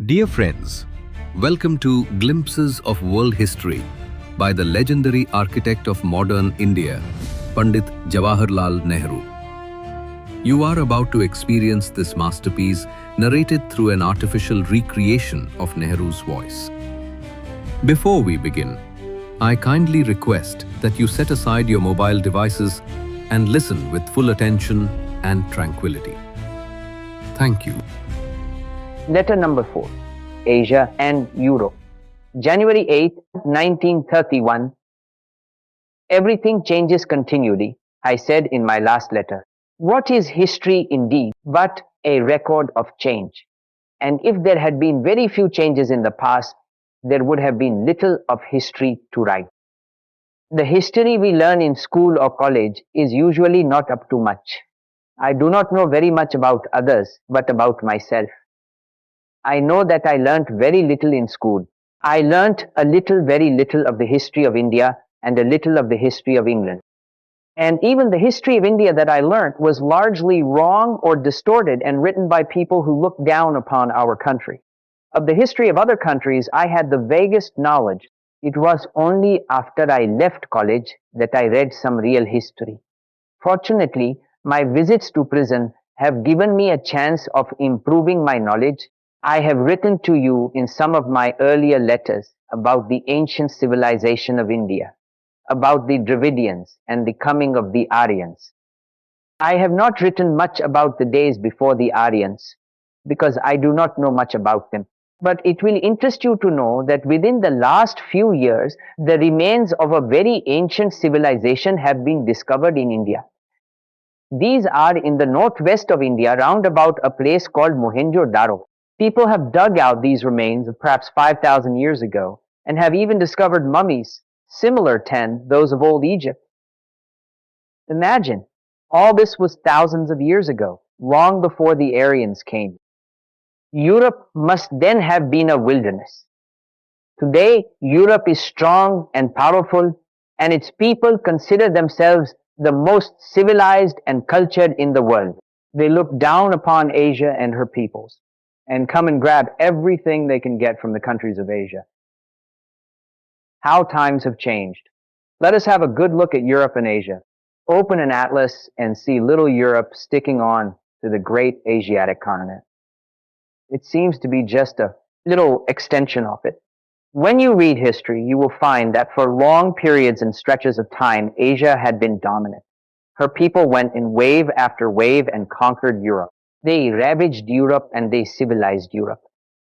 Dear friends, welcome to Glimpses of World History by the legendary architect of modern India, Pandit Jawaharlal Nehru. You are about to experience this masterpiece narrated through an artificial recreation of Nehru's voice. Before we begin, I kindly request that you set aside your mobile devices and listen with full attention and tranquility. Thank you. Letter number 4. Asia and Europe. January 8, 1931. Everything changes continually, I said in my last letter. What is history indeed but a record of change? And if there had been very few changes in the past, there would have been little of history to write. The history we learn in school or college is usually not up to much. I do not know very much about others, but about myself. I know that I learnt very little in school. I learnt a little, very little of the history of India and a little of the history of England. And even the history of India that I learnt was largely wrong or distorted and written by people who looked down upon our country. Of the history of other countries, I had the vaguest knowledge. It was only after I left college that I read some real history. Fortunately, my visits to prison have given me a chance of improving my knowledge. I have written to you in some of my earlier letters about the ancient civilization of India, about the Dravidians and the coming of the Aryans. I have not written much about the days before the Aryans because I do not know much about them. But it will interest you to know that within the last few years, the remains of a very ancient civilization have been discovered in India. These are in the northwest of India, round about a place called Mohenjo-daro. People have dug out these remains of perhaps 5,000 years ago and have even discovered mummies similar to those of old Egypt. Imagine, all this was thousands of years ago, long before the Aryans came. Europe must then have been a wilderness. Today, Europe is strong and powerful, and its people consider themselves the most civilized and cultured in the world. They look down upon Asia and her peoples and come and grab everything they can get from the countries of Asia. How times have changed. Let us have a good look at Europe and Asia. Open an atlas and see little Europe sticking on to the great Asiatic continent. It seems to be just a little extension of it. When you read history, you will find that for long periods and stretches of time, Asia had been dominant. Her people went in wave after wave and conquered Europe. They ravaged Europe and they civilized Europe.